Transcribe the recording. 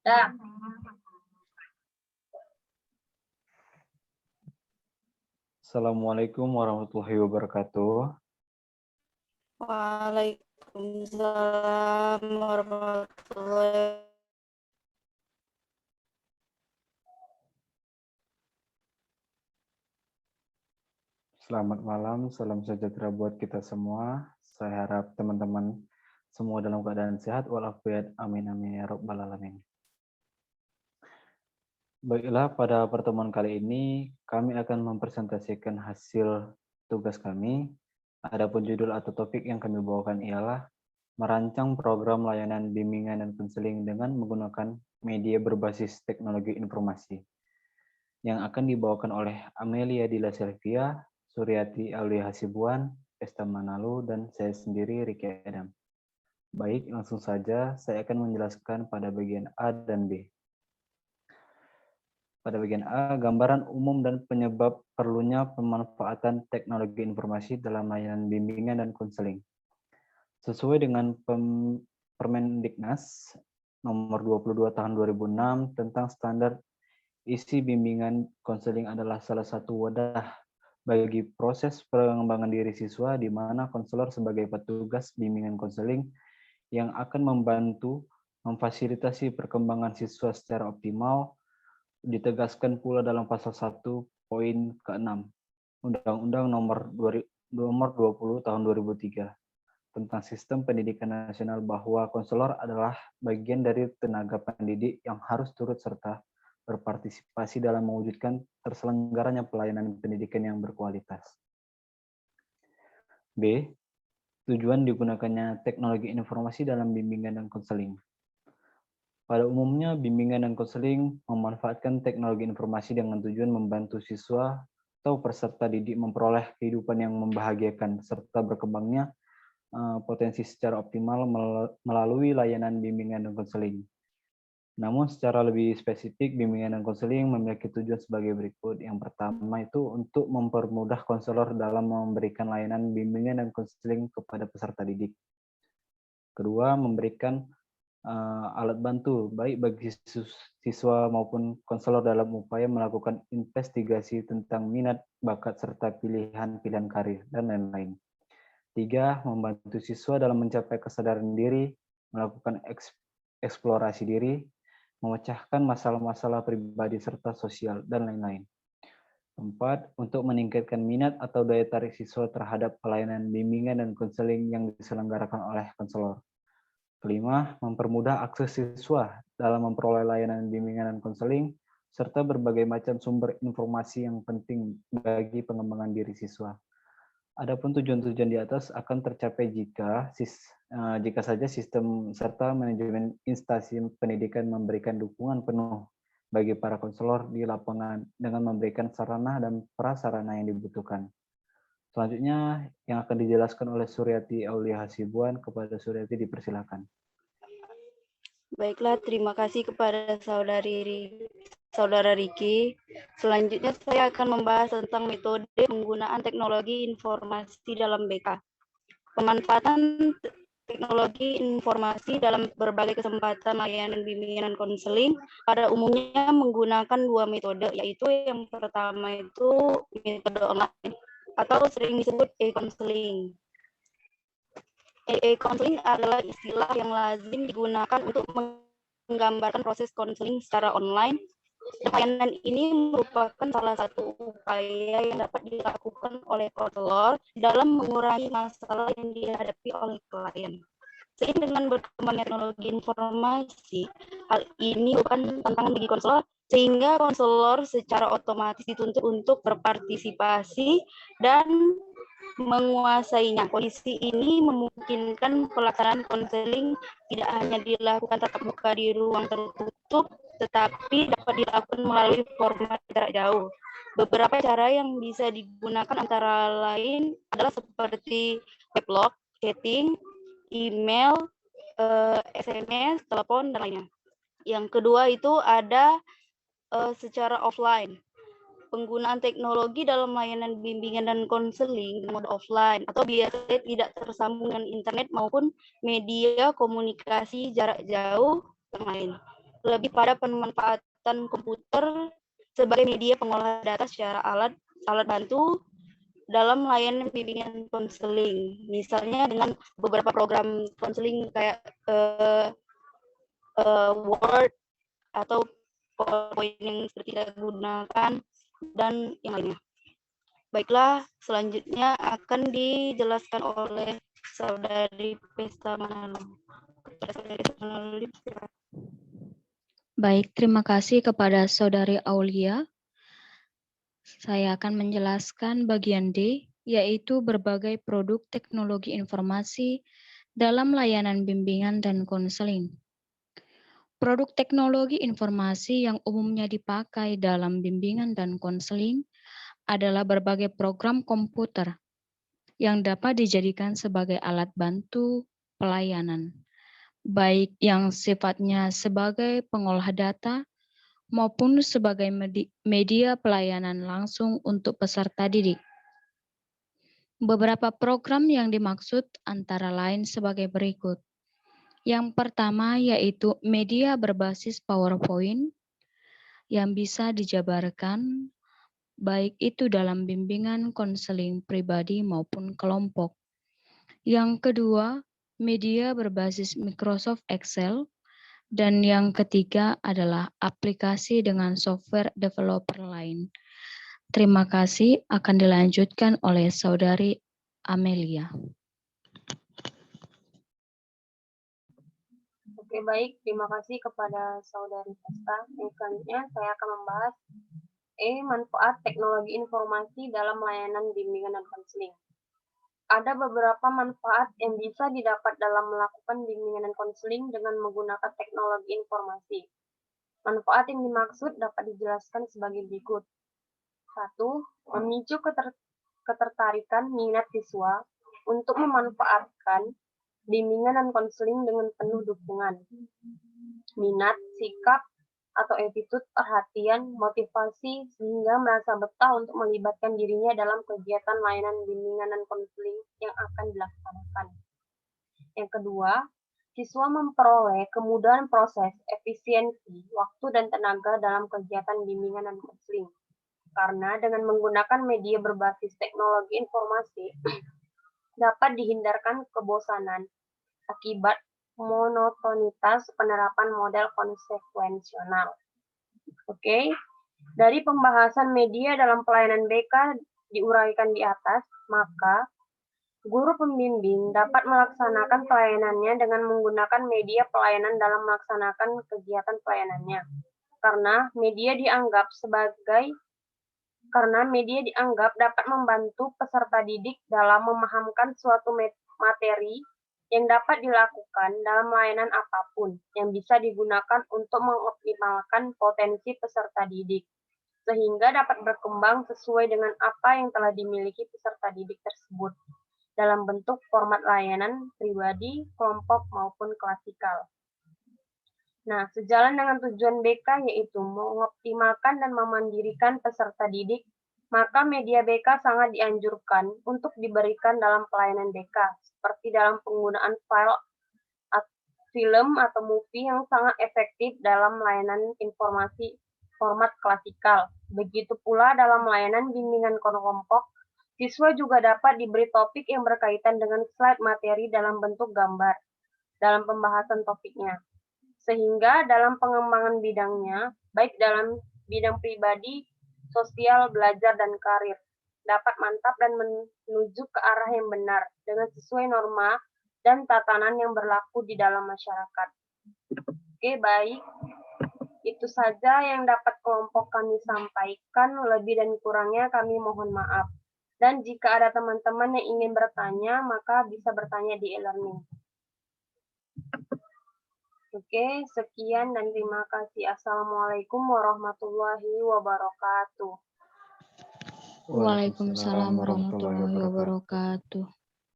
Ya. Assalamualaikum warahmatullahi wabarakatuh. Waalaikumsalam warahmatullahi. Selamat malam, salam sejahtera buat kita semua. Saya harap teman-teman semua dalam keadaan sehat walafiat. Amin amin ya rabbal alamin. Baiklah, pada pertemuan kali ini kami akan mempresentasikan hasil tugas kami. Adapun judul atau topik yang kami bawakan ialah merancang program layanan bimbingan dan konseling dengan menggunakan media berbasis teknologi informasi, yang akan dibawakan oleh Amelia Dila Selvia, Suryati Aulia Hasibuan, Esta Manalu, dan saya sendiri, Riki Adam. Baik, langsung saja saya akan menjelaskan pada bagian A dan B. Pada bagian A, gambaran umum dan penyebab perlunya pemanfaatan teknologi informasi dalam layanan bimbingan dan konseling. Sesuai dengan Permendiknas nomor 22 tahun 2006 tentang standar isi bimbingan konseling adalah salah satu wadah bagi proses pengembangan diri siswa di mana konselor sebagai petugas bimbingan konseling yang akan membantu memfasilitasi perkembangan siswa secara optimal. Ditegaskan pula dalam pasal 1 poin ke-6 Undang-Undang nomor 20 tahun 2003 tentang sistem pendidikan nasional bahwa konselor adalah bagian dari tenaga pendidik yang harus turut serta berpartisipasi dalam mewujudkan terselenggaranya pelayanan pendidikan yang berkualitas. B. Tujuan digunakannya teknologi informasi dalam bimbingan dan konseling. Pada umumnya, bimbingan dan konseling memanfaatkan teknologi informasi dengan tujuan membantu siswa atau peserta didik memperoleh kehidupan yang membahagiakan serta berkembangnya potensi secara optimal melalui layanan bimbingan dan konseling. Namun secara lebih spesifik, bimbingan dan konseling memiliki tujuan sebagai berikut. Yang pertama itu untuk mempermudah konselor dalam memberikan layanan bimbingan dan konseling kepada peserta didik. Kedua, memberikan alat bantu baik bagi siswa maupun konselor dalam upaya melakukan investigasi tentang minat, bakat, serta pilihan-pilihan karir, dan lain-lain. 3. Membantu siswa dalam mencapai kesadaran diri, melakukan eksplorasi diri, memecahkan masalah-masalah pribadi serta sosial, dan lain-lain. 4. Untuk meningkatkan minat atau daya tarik siswa terhadap pelayanan bimbingan dan konseling yang diselenggarakan oleh konselor. 5. Mempermudah akses siswa dalam memperoleh layanan bimbingan dan konseling, serta berbagai macam sumber informasi yang penting bagi pengembangan diri siswa. Adapun tujuan-tujuan di atas akan tercapai jika saja sistem serta manajemen instansi pendidikan memberikan dukungan penuh bagi para konselor di lapangan dengan memberikan sarana dan prasarana yang dibutuhkan. Selanjutnya yang akan dijelaskan oleh Suryati Aulia Hasibuan. Kepada Suryati dipersilakan. Baiklah, terima kasih kepada saudara Riki. Selanjutnya saya akan membahas tentang metode penggunaan teknologi informasi dalam BK. Pemanfaatan teknologi informasi dalam berbagai kesempatan layanan bimbingan dan konseling pada umumnya menggunakan dua metode, yaitu yang pertama itu metode online atau sering disebut e-counseling. E-counseling adalah istilah yang lazim digunakan untuk menggambarkan proses konseling secara online. Layanan ini merupakan salah satu upaya yang dapat dilakukan oleh konselor dalam mengurangi masalah yang dihadapi oleh klien. Seiring dengan berkembangnya teknologi informasi, hal ini bukan tantangan bagi konselor, sehingga konselor secara otomatis dituntut untuk berpartisipasi dan menguasainya. Kondisi ini memungkinkan pelaksanaan konseling tidak hanya dilakukan tatap muka di ruang tertutup, tetapi dapat dilakukan melalui format jarak jauh. Beberapa cara yang bisa digunakan antara lain adalah seperti weblog, chatting, email, SMS, telepon, dan lainnya. Yang kedua itu ada secara offline. Penggunaan teknologi dalam layanan bimbingan dan konseling mode offline atau biasanya tidak tersambung dengan internet maupun media komunikasi jarak jauh yang lain. lebih pada pemanfaatan komputer sebagai media pengolah data secara alat bantu dalam layanan bimbingan konseling. Misalnya dengan beberapa program konseling kayak Word atau PowerPoint yang seperti kita gunakan dan yang lainnya. Baiklah, selanjutnya akan dijelaskan oleh Saudari Pesta Manalo. Baik, terima kasih kepada Saudari Aulia. Saya akan menjelaskan bagian D, yaitu berbagai produk teknologi informasi dalam layanan bimbingan dan konseling. Produk teknologi informasi yang umumnya dipakai dalam bimbingan dan konseling adalah berbagai program komputer yang dapat dijadikan sebagai alat bantu pelayanan, baik yang sifatnya sebagai pengolah data maupun sebagai media pelayanan langsung untuk peserta didik. Beberapa program yang dimaksud antara lain sebagai berikut. Yang pertama yaitu media berbasis PowerPoint yang bisa dijabarkan baik itu dalam bimbingan konseling pribadi maupun kelompok. Yang kedua, media berbasis Microsoft Excel. Dan yang ketiga adalah aplikasi dengan software developer lain. Terima kasih, akan dilanjutkan oleh Saudari Amelia. Oke, baik. Terima kasih kepada Saudari Pesta. Selanjutnya saya akan membahas manfaat teknologi informasi dalam layanan bimbingan dan konseling. Ada beberapa manfaat yang bisa didapat dalam melakukan bimbingan dan konseling dengan menggunakan teknologi informasi. Manfaat yang dimaksud dapat dijelaskan sebagai berikut. 1. Memicu ketertarikan minat siswa untuk memanfaatkan bimbingan dan konseling dengan penuh dukungan. Minat, sikap, atau attitude, perhatian, motivasi, sehingga merasa betah untuk melibatkan dirinya dalam kegiatan layanan bimbingan dan konseling yang akan dilaksanakan. Yang kedua, siswa memperoleh kemudahan proses, efisiensi, waktu, dan tenaga dalam kegiatan bimbingan dan konseling. Karena dengan menggunakan media berbasis teknologi informasi, dapat dihindarkan kebosanan akibat monotonitas penerapan model konsekuensional. Oke, dari pembahasan media dalam pelayanan BK diuraikan di atas, maka guru pembimbing dapat melaksanakan pelayanannya dengan menggunakan media pelayanan dalam melaksanakan kegiatan pelayanannya. Karena media dianggap dapat membantu peserta didik dalam memahamkan suatu materi yang dapat dilakukan dalam layanan apapun yang bisa digunakan untuk mengoptimalkan potensi peserta didik, sehingga dapat berkembang sesuai dengan apa yang telah dimiliki peserta didik tersebut dalam bentuk format layanan pribadi, kelompok, maupun klasikal. Nah, sejalan dengan tujuan BK yaitu mengoptimalkan dan memandirikan peserta didik, maka media BK sangat dianjurkan untuk diberikan dalam pelayanan BK, seperti dalam penggunaan file, film, atau movie yang sangat efektif dalam layanan informasi format klasikal. Begitu pula dalam layanan bimbingan kelompok, siswa juga dapat diberi topik yang berkaitan dengan slide materi dalam bentuk gambar dalam pembahasan topiknya. Sehingga dalam pengembangan bidangnya, baik dalam bidang pribadi, sosial, belajar, dan karir, dapat mantap dan menuju ke arah yang benar dengan sesuai norma dan tatanan yang berlaku di dalam masyarakat. Oke, baik. Itu saja yang dapat kelompok kami sampaikan. Lebih dan kurangnya kami mohon maaf. Dan jika ada teman-teman yang ingin bertanya, maka bisa bertanya di e-learning. Oke, sekian dan terima kasih. Assalamualaikum warahmatullahi wabarakatuh. Waalaikumsalam warahmatullahi wabarakatuh.